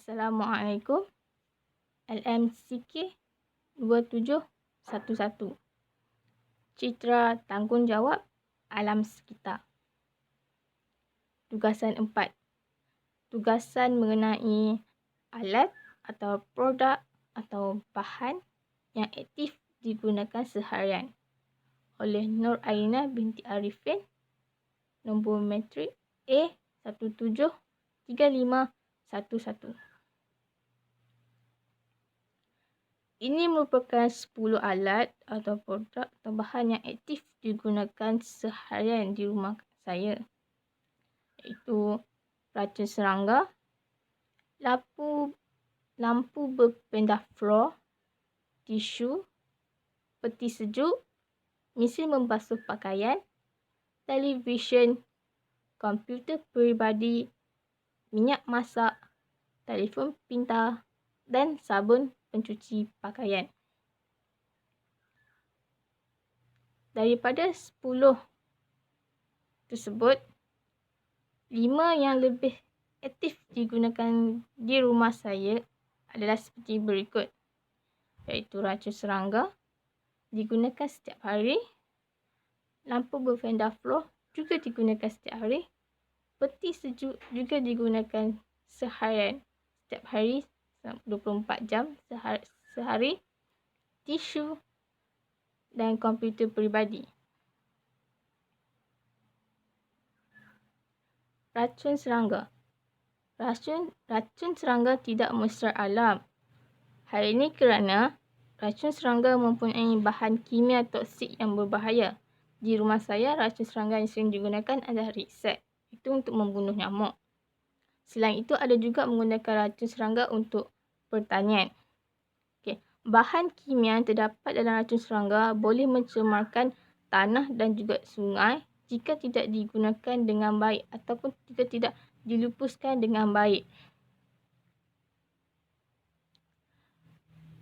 Assalamualaikum. LMCK 2711. Citra tanggungjawab alam sekitar. Tugasan 4. Tugasan mengenai alat atau produk atau bahan yang aktif digunakan seharian oleh Nur Aina binti Arifin, nombor matrik A173511. Ini merupakan 10 alat atau produk atau bahan yang aktif digunakan seharian di rumah saya, iaitu racun serangga, lampu berpindah floor, tisu, peti sejuk, mesin membasuh pakaian, televisyen, komputer peribadi, minyak masak, telefon pintar dan sabun pencuci pakaian. Daripada 10 tersebut, 5 yang lebih aktif digunakan di rumah saya adalah seperti berikut, iaitu racun serangga digunakan setiap hari, lampu berpindah floor juga digunakan setiap hari, peti sejuk juga digunakan seharian setiap hari 24 jam sehari, tisu dan komputer peribadi. Racun serangga. Racun serangga tidak mesra alam. Hal ini kerana racun serangga mempunyai bahan kimia toksik yang berbahaya. Di rumah saya, racun serangga yang sering digunakan adalah Riksat. Itu untuk membunuh nyamuk. Selain itu, ada juga menggunakan racun serangga untuk pertanian. Bahan kimia yang terdapat dalam racun serangga boleh mencemarkan tanah dan juga sungai jika tidak digunakan dengan baik ataupun jika tidak dilupuskan dengan baik.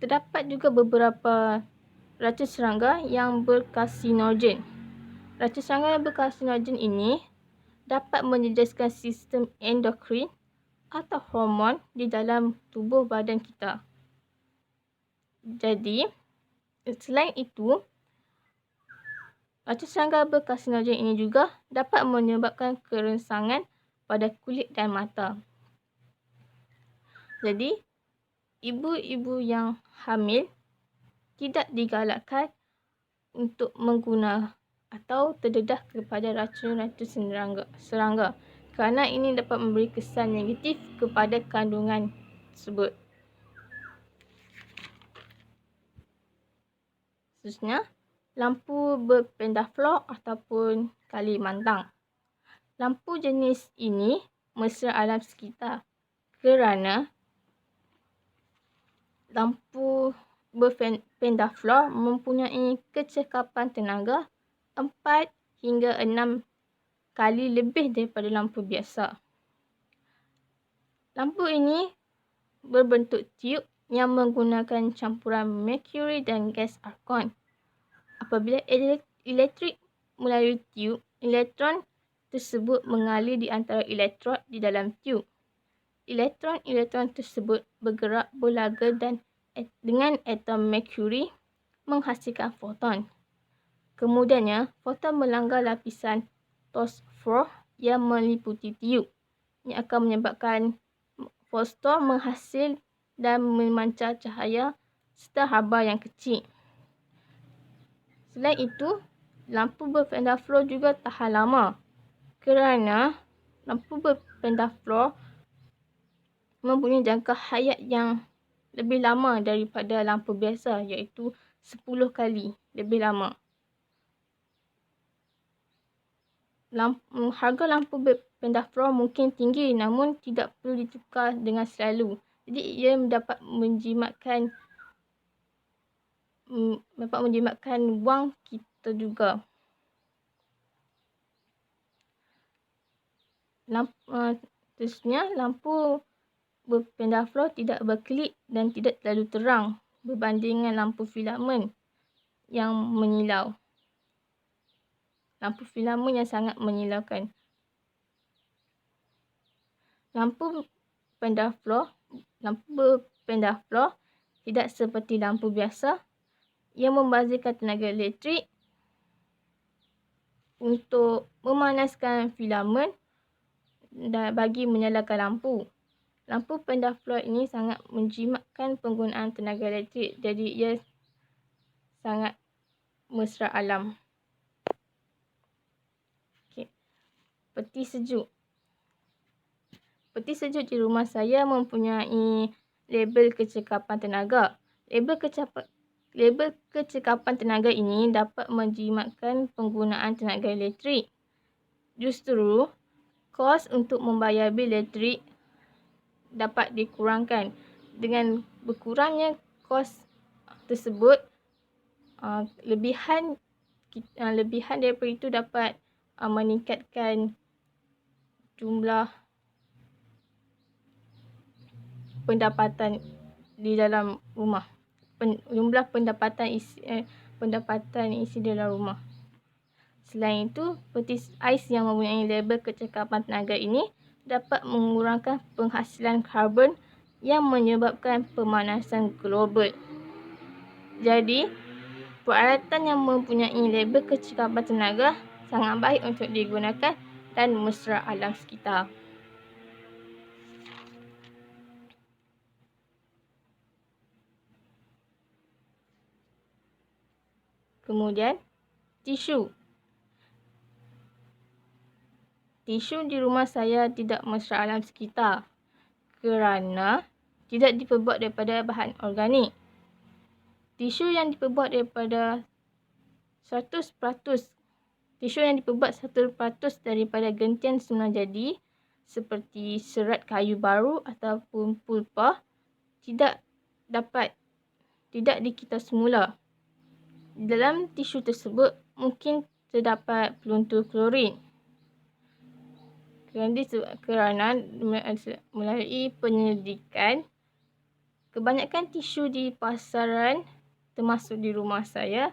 Terdapat juga beberapa racun serangga yang berkarsinogen. Racun serangga yang berkarsinogen ini dapat menjejaskan sistem endokrin atau hormon di dalam tubuh badan kita. Jadi, selain itu, racun serangga berkarsinogen ini juga dapat menyebabkan kerangsangan pada kulit dan mata. Jadi, ibu-ibu yang hamil tidak digalakkan untuk mengguna atau terdedah kepada racun-racun serangga kerana ini dapat memberi kesan negatif kepada kandungan tersebut. Seterusnya, lampu berpindah floor ataupun Kalimantan. Lampu jenis ini mesra alam sekitar kerana lampu berpindah floor mempunyai kecekapan tenaga 4 hingga 6 kali lebih daripada lampu biasa. Lampu ini berbentuk tiub yang menggunakan campuran merkuri dan gas argon. Apabila elektrik melalui tiub, elektron tersebut mengalir di antara elektrod di dalam tiub. Elektron-elektron tersebut bergerak berlaga dan dengan atom merkuri menghasilkan foton. Kemudiannya, foton melanggar lapisan fosfor yang meliputi tiub, yang akan menyebabkan fosfor menghasil dan memancar cahaya serta haba yang kecil. Selain itu, lampu berpindah floor juga tahan lama kerana lampu berpindah floor mempunyai jangka hayat yang lebih lama daripada lampu biasa, iaitu 10 kali lebih lama. Harga lampu berpindah floor mungkin tinggi namun tidak perlu ditukar dengan selalu. Jadi ia dapat menjimatkan wang kita juga. Terusnya, lampu berpindah floor tidak berkelip dan tidak terlalu terang berbanding lampu filamen yang menyilau. Lampu filamen yang sangat menyilaukan. Lampu pendaflor tidak seperti lampu biasa yang membazirkan tenaga elektrik untuk memanaskan filamen dan bagi menyalakan lampu. Lampu pendaflor ini sangat menjimatkan penggunaan tenaga elektrik, jadi ia sangat mesra alam. Okay. Peti sejuk. Peti sejuk di rumah saya mempunyai label kecekapan tenaga. Label kecekapan tenaga ini dapat menjimatkan penggunaan tenaga elektrik. Justru, kos untuk membayar bil elektrik dapat dikurangkan. Dengan berkurangnya kos tersebut, lebihan daripada itu dapat meningkatkan jumlah pendapatan di dalam rumah. Jumlah pendapatan isi dalam rumah. Selain itu, peti ais yang mempunyai label kecekapan tenaga ini dapat mengurangkan penghasilan karbon yang menyebabkan pemanasan global. Jadi, peralatan yang mempunyai label kecekapan tenaga sangat baik untuk digunakan dan mesra alam sekitar. Kemudian, tisu. Tisu di rumah saya tidak mesra alam sekitar kerana tidak diperbuat daripada bahan organik. Tisu yang diperbuat 100% daripada gentian semula jadi seperti serat kayu baru ataupun pulpa tidak dikita semula. Dalam tisu tersebut mungkin terdapat peluntur klorin. Kerana melalui penyelidikan, kebanyakan tisu di pasaran termasuk di rumah saya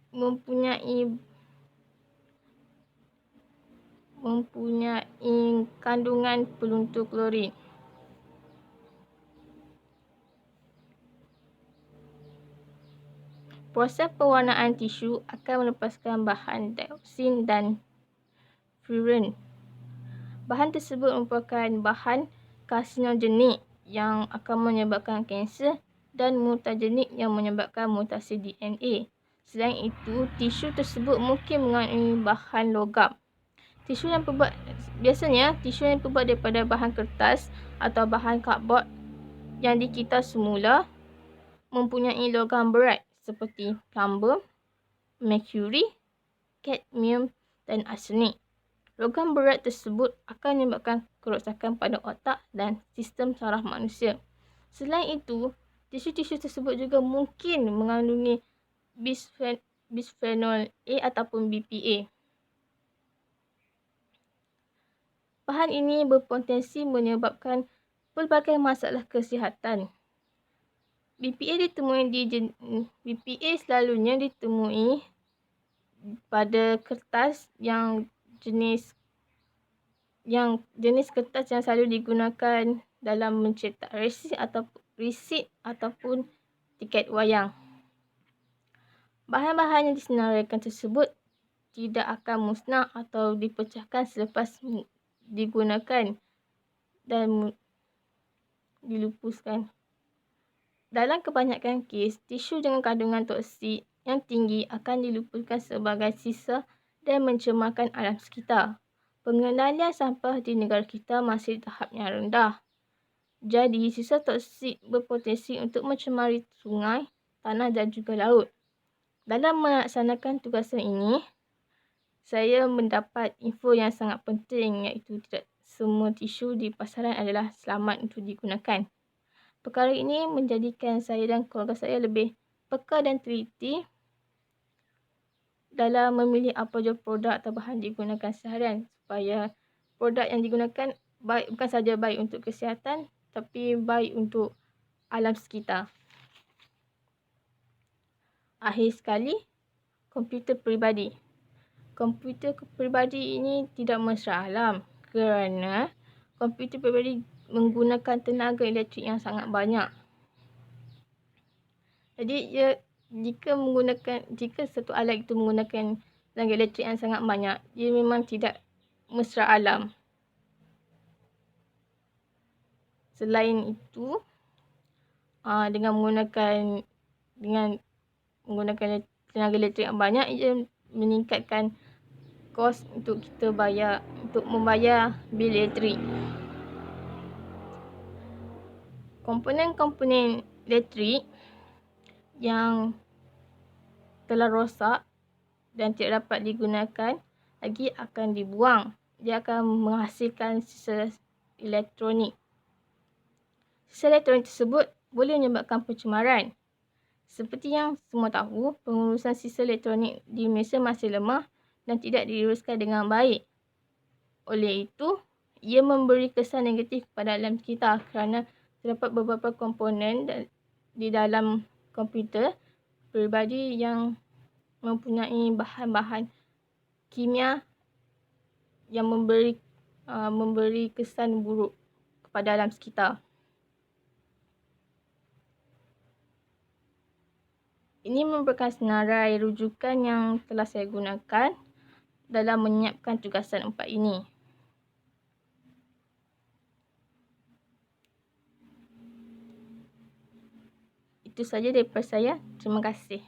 mempunyai kandungan peluntur klorin. Proses pewarnaan tisu akan melepaskan bahan dioksin dan furan. Bahan tersebut merupakan bahan karsinogenik yang akan menyebabkan kanser dan mutagenik yang menyebabkan mutasi DNA. Selain itu, tisu tersebut mungkin mengandungi bahan logam. Biasanya, tisu yang terbuat daripada bahan kertas atau bahan kardbord yang dikita semula mempunyai logam berat seperti plumber, mercury, kadmium dan arsenik. Logam berat tersebut akan menyebabkan kerosakan pada otak dan sistem saraf manusia. Selain itu, tisu-tisu tersebut juga mungkin mengandungi bisphenol A ataupun BPA. Bahan ini berpotensi menyebabkan pelbagai masalah kesihatan. BPA selalunya ditemui pada kertas yang jenis kertas yang selalu digunakan dalam mencetak resit ataupun tiket wayang. Bahan-bahan yang disenaraikan tersebut tidak akan musnah atau dipecahkan selepas digunakan dan dilupuskan. Dalam kebanyakan kes, tisu dengan kandungan toksik yang tinggi akan dilupuskan sebagai sisa dan mencemarkan alam sekitar. Pengendalian sampah di negara kita masih tahap yang rendah. Jadi, sisa toksik berpotensi untuk mencemari sungai, tanah dan juga laut. Dalam melaksanakan tugasan ini, saya mendapat info yang sangat penting, iaitu tidak semua tisu di pasaran adalah selamat untuk digunakan. Perkara ini menjadikan saya dan keluarga saya lebih peka dan teliti dalam memilih apa jua produk atau bahan digunakan seharian, supaya produk yang digunakan bukan saja baik untuk kesihatan tapi baik untuk alam sekitar. Akhir sekali, komputer peribadi. Komputer peribadi ini tidak mesra alam kerana komputer peribadi menggunakan tenaga elektrik yang sangat banyak. Jadi jika satu alat itu menggunakan tenaga elektrik yang sangat banyak, dia memang tidak mesra alam. Selain itu, dengan menggunakan tenaga elektrik yang banyak, ia meningkatkan kos untuk membayar bil elektrik. Komponen-komponen elektrik yang telah rosak dan tidak dapat digunakan lagi akan dibuang. Dia akan menghasilkan sisa elektronik. Sisa elektronik tersebut boleh menyebabkan pencemaran. Seperti yang semua tahu, pengurusan sisa elektronik di Malaysia masih lemah dan tidak diuruskan dengan baik. Oleh itu, ia memberi kesan negatif kepada alam sekitar kerana terdapat beberapa komponen di dalam komputer peribadi yang mempunyai bahan-bahan kimia yang memberi kesan buruk kepada alam sekitar. Ini merupakan senarai rujukan yang telah saya gunakan dalam menyiapkan tugasan 4 ini. Itu saja daripada saya. Terima kasih.